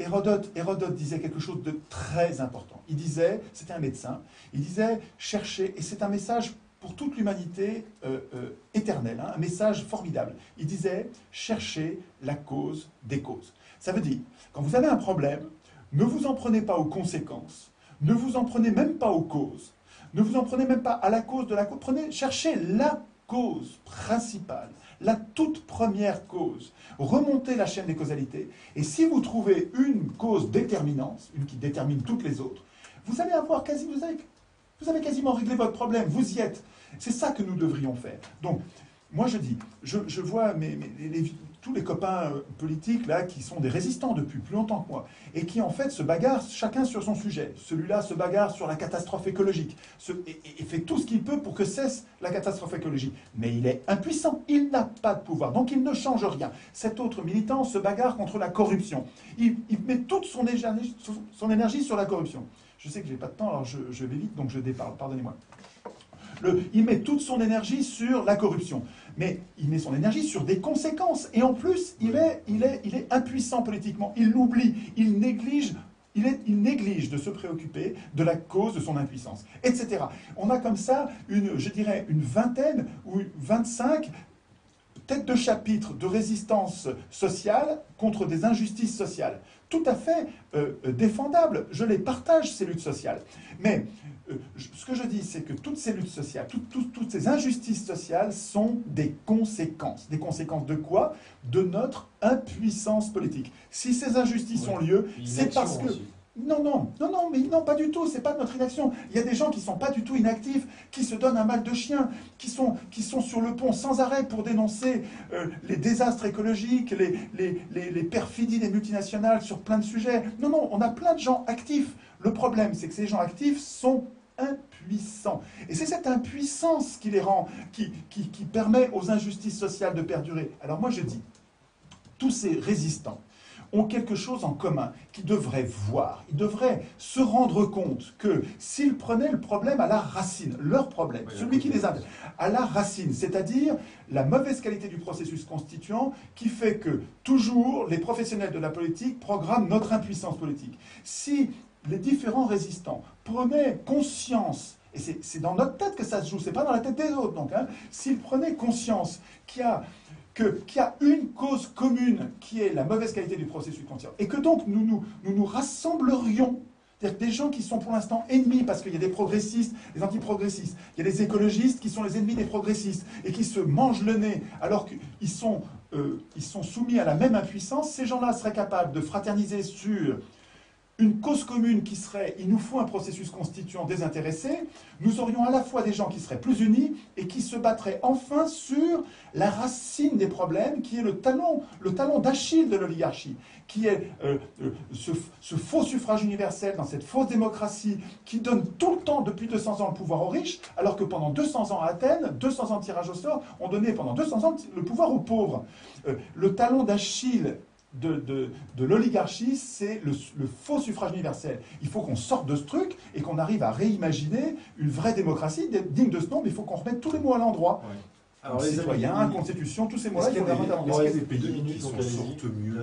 Hérodote disait quelque chose de très important. Il disait, c'était un médecin, il disait chercher, et c'est un message pour toute l'humanité éternelle, hein, un message formidable. Il disait chercher la cause des causes. Ça veut dire, quand vous avez un problème, ne vous en prenez pas aux conséquences, ne vous en prenez même pas aux causes, ne vous en prenez même pas à la cause de la cause, cherchez la cause principale, la toute première cause. Remontez la chaîne des causalités, et si vous trouvez une cause déterminante, une qui détermine toutes les autres, vous allez avoir vous avez quasiment réglé votre problème, vous y êtes. C'est ça que nous devrions faire. Donc, moi je dis, je vois tous les copains politiques là qui sont des résistants depuis plus longtemps que moi et qui en fait se bagarrent chacun sur son sujet. Celui-là se bagarre sur la catastrophe écologique et fait tout ce qu'il peut pour que cesse la catastrophe écologique. Mais il est impuissant, il n'a pas de pouvoir, donc il ne change rien. Cet autre militant se bagarre contre la corruption. Il met toute son énergie sur la corruption. Je sais que je n'ai pas de temps, alors je vais vite, donc je déparle, pardonnez-moi. Il met toute son énergie sur la corruption, mais il met son énergie sur des conséquences. Et en plus, il est impuissant politiquement. Il l'oublie, il néglige de se préoccuper de la cause de son impuissance, etc. On a comme ça, je dirais, une vingtaine ou 25 têtes de chapitre de résistance sociale contre des injustices sociales. Tout à fait défendables. Je les partage, ces luttes sociales. Mais ce que je dis, c'est que toutes ces luttes sociales, toutes ces injustices sociales sont des conséquences. Des conséquences de quoi? De notre impuissance politique. Si ces injustices ont lieu, c'est parce que... Aussi. Non, mais non, pas du tout, c'est pas de notre inaction. Il y a des gens qui sont pas du tout inactifs, qui se donnent un mal de chien, qui sont sur le pont sans arrêt pour dénoncer les désastres écologiques, les perfidies des multinationales sur plein de sujets. Non, on a plein de gens actifs. Le problème, c'est que ces gens actifs sont impuissants. Et c'est cette impuissance qui les rend, qui permet aux injustices sociales de perdurer. Alors moi je dis, tous ces résistants ont quelque chose en commun, qu'ils devraient voir. Ils devraient se rendre compte que s'ils prenaient le problème à la racine, leur problème, celui qui les a à la racine, c'est-à-dire la mauvaise qualité du processus constituant qui fait que toujours les professionnels de la politique programment notre impuissance politique. Si les différents résistants prenaient conscience, et c'est dans notre tête que ça se joue, c'est pas dans la tête des autres, donc, hein, s'ils prenaient conscience qu'il y a une cause commune qui est la mauvaise qualité du processus constituant, et que donc nous rassemblerions, c'est-à-dire des gens qui sont pour l'instant ennemis, parce qu'il y a des progressistes, des antiprogressistes, il y a des écologistes qui sont les ennemis des progressistes, et qui se mangent le nez, alors qu'ils sont soumis à la même impuissance. Ces gens-là seraient capables de fraterniser sur une cause commune qui serait, il nous faut un processus constituant désintéressé. Nous aurions à la fois des gens qui seraient plus unis et qui se battraient enfin sur la racine des problèmes, qui est le talon d'Achille de l'oligarchie, qui est ce faux suffrage universel dans cette fausse démocratie qui donne tout le temps, depuis 200 ans, le pouvoir aux riches, alors que pendant 200 ans à Athènes, 200 ans de tirage au sort, on donnait pendant 200 ans le pouvoir aux pauvres. Le talon d'Achille de l'oligarchie, c'est le faux suffrage universel. Il faut qu'on sorte de ce truc et qu'on arrive à réimaginer une vraie démocratie digne de ce nom, mais il faut qu'on remette tous les mots à l'endroit. Ouais. Alors, citoyens, constitution, tous ces mots-là, il faut les remettre à l'endroit. Est-ce qu'il y a des pays qui s'en sortent mieux?